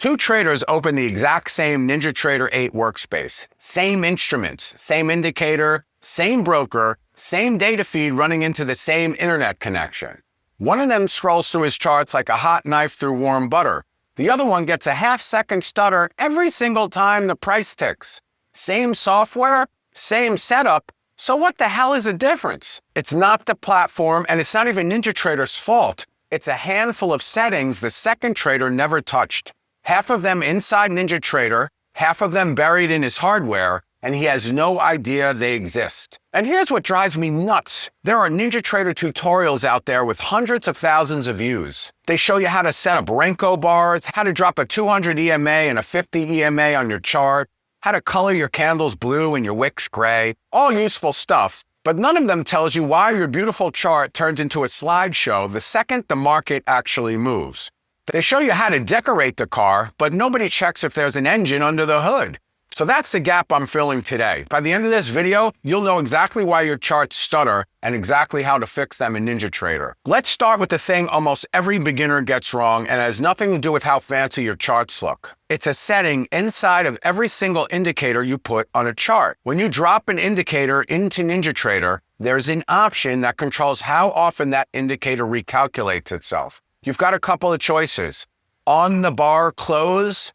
Two traders open the exact same NinjaTrader 8 workspace. Same instruments, same indicator, same broker, same data feed running into the same internet connection. One of them scrolls through his charts like a hot knife through warm butter. The other one gets a half-second stutter every single time the price ticks. Same software, same setup, so what the hell is the difference? It's not the platform, and it's not even NinjaTrader's fault. It's a handful of settings the second trader never touched. Half of them inside NinjaTrader, half of them buried in his hardware, and he has no idea they exist. And here's what drives me nuts. There are NinjaTrader tutorials out there with hundreds of thousands of views. They show you how to set up Renko bars, how to drop a 200 EMA and a 50 EMA on your chart, how to color your candles blue and your wicks gray, all useful stuff. But none of them tells you why your beautiful chart turns into a slideshow the second the market actually moves. They show you how to decorate the car, but nobody checks if there's an engine under the hood. So that's the gap I'm filling today. By the end of this video, you'll know exactly why your charts stutter and exactly how to fix them in NinjaTrader. Let's start with the thing almost every beginner gets wrong and has nothing to do with how fancy your charts look. It's a setting inside of every single indicator you put on a chart. When you drop an indicator into NinjaTrader, there's an option that controls how often that indicator recalculates itself. You've got a couple of choices: on the bar close,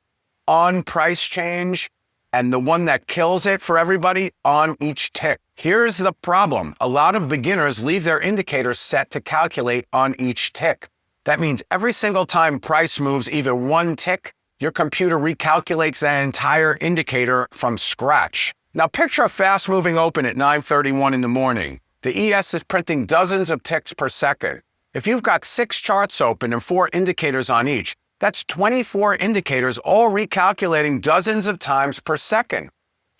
on price change, and the one that kills it for everybody, on each tick. Here's the problem. A lot of beginners leave their indicators set to calculate on each tick. That means every single time price moves even one tick, your computer recalculates that entire indicator from scratch. Now picture a fast-moving open at 9:31 in the morning. The ES is printing dozens of ticks per second. If you've got 6 charts open and 4 indicators on each, that's 24 indicators all recalculating dozens of times per second.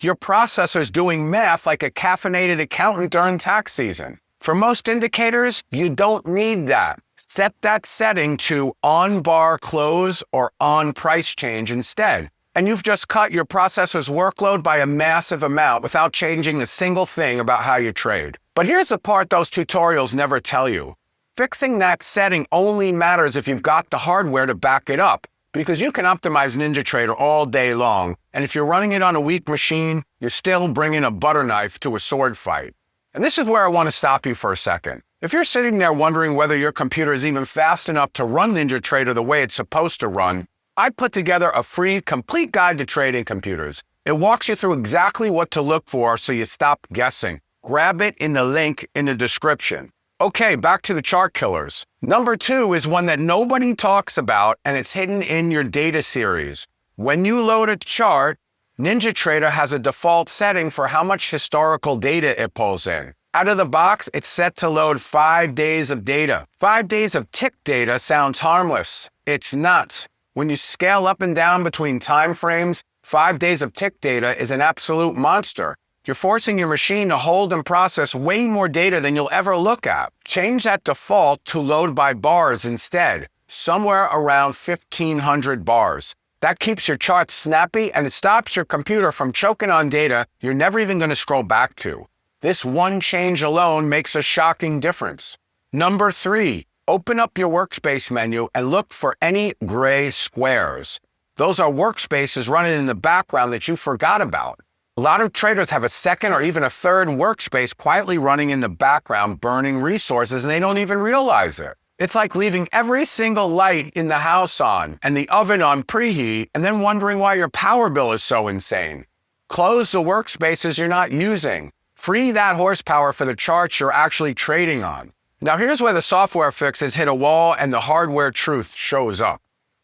Your processor's doing math like a caffeinated accountant during tax season. For most indicators, you don't need that. Set that setting to on bar close or on price change instead. And you've just cut your processor's workload by a massive amount without changing a single thing about how you trade. But here's the part those tutorials never tell you. Fixing that setting only matters if you've got the hardware to back it up, because you can optimize NinjaTrader all day long, and if you're running it on a weak machine, you're still bringing a butter knife to a sword fight. And this is where I want to stop you for a second. If you're sitting there wondering whether your computer is even fast enough to run NinjaTrader the way it's supposed to run, I put together a free, complete guide to trading computers. It walks you through exactly what to look for so you stop guessing. Grab it in the link in the description. Okay, back to the chart killers. Number 2 is one that nobody talks about, and it's hidden in your data series. When you load a chart, NinjaTrader has a default setting for how much historical data it pulls in. Out of the box, it's set to load 5 days of data. 5 days of tick data sounds harmless. It's not. When you scale up and down between time frames, 5 days of tick data is an absolute monster. You're forcing your machine to hold and process way more data than you'll ever look at. Change that default to load by bars instead, somewhere around 1,500 bars. That keeps your charts snappy, and it stops your computer from choking on data you're never even going to scroll back to. This one change alone makes a shocking difference. Number 3, open up your workspace menu and look for any gray squares. Those are workspaces running in the background that you forgot about. A lot of traders have a second or even a third workspace quietly running in the background, burning resources, and they don't even realize it. It's like leaving every single light in the house on and the oven on preheat and then wondering why your power bill is so insane. Close the workspaces you're not using. Free that horsepower for the charts you're actually trading on. Now here's where the software fixes hit a wall and the hardware truth shows up.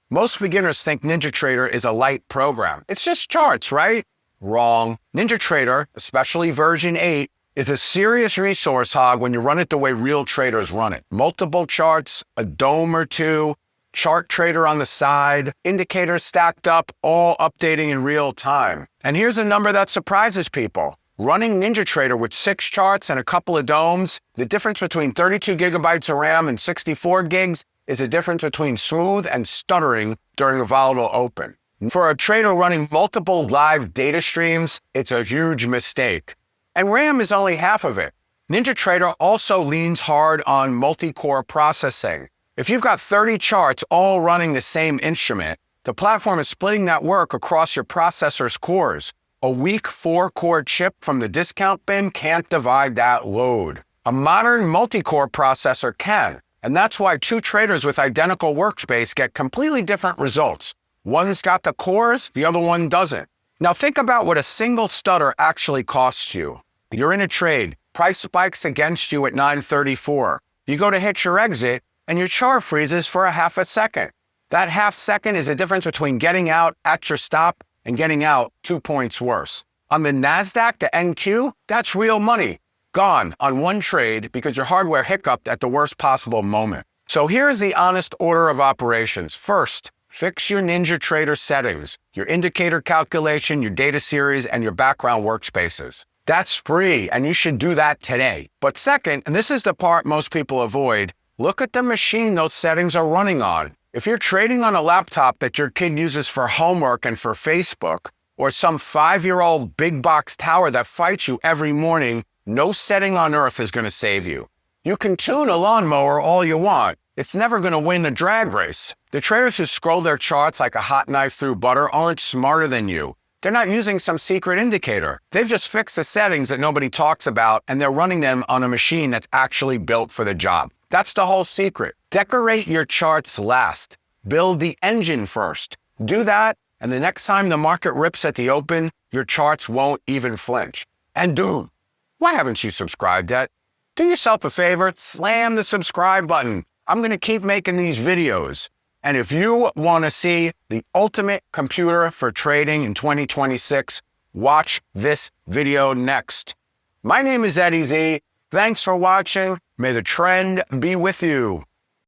Most beginners think NinjaTrader is a light program. It's just charts, right? Wrong. NinjaTrader, especially version 8, is a serious resource hog when you run it the way real traders run it. Multiple charts, a dome or two, chart trader on the side, indicators stacked up, all updating in real time. And here's a number that surprises people. Running NinjaTrader with 6 charts and a couple of domes, the difference between 32 gigabytes of RAM and 64 gigs is a difference between smooth and stuttering during a volatile open. For a trader running multiple live data streams, it's a huge mistake. And RAM is only half of it. NinjaTrader also leans hard on multi-core processing. If you've got 30 charts all running the same instrument, The platform is splitting that work across your processor's cores. A weak 4-core chip from the discount bin can't divide that load. A modern multi-core processor can, and that's why two traders with identical workspace get completely different results. One's got the cores, the other one doesn't. Now think about what a single stutter actually costs you. You're in a trade, price spikes against you at 9:34. You go to hit your exit, and your chart freezes for a half a second. That half second is the difference between getting out at your stop and getting out 2 points worse. On the NASDAQ to NQ, that's real money. Gone on one trade because your hardware hiccuped at the worst possible moment. So here's the honest order of operations. First, fix your NinjaTrader settings, your indicator calculation, your data series, and your background workspaces. That's free, and you should do that today. But second, and this is the part most people avoid, look at the machine those settings are running on. If you're trading on a laptop that your kid uses for homework and for Facebook, or some 5-year-old big box tower that fights you every morning, no setting on earth is going to save you. You can tune a lawnmower all you want. It's never going to win the drag race. The traders who scroll their charts like a hot knife through butter aren't smarter than you. They're not using some secret indicator. They've just fixed the settings that nobody talks about, and they're running them on a machine that's actually built for the job. That's the whole secret. Decorate your charts last. Build the engine first. Do that, and the next time the market rips at the open, your charts won't even flinch. And dude, why haven't you subscribed yet? Do yourself a favor, slam the subscribe button. I'm going to keep making these videos. And if you want to see the ultimate computer for trading in 2026, watch this video next. My name is Eddie Z. Thanks for watching. May the trend be with you.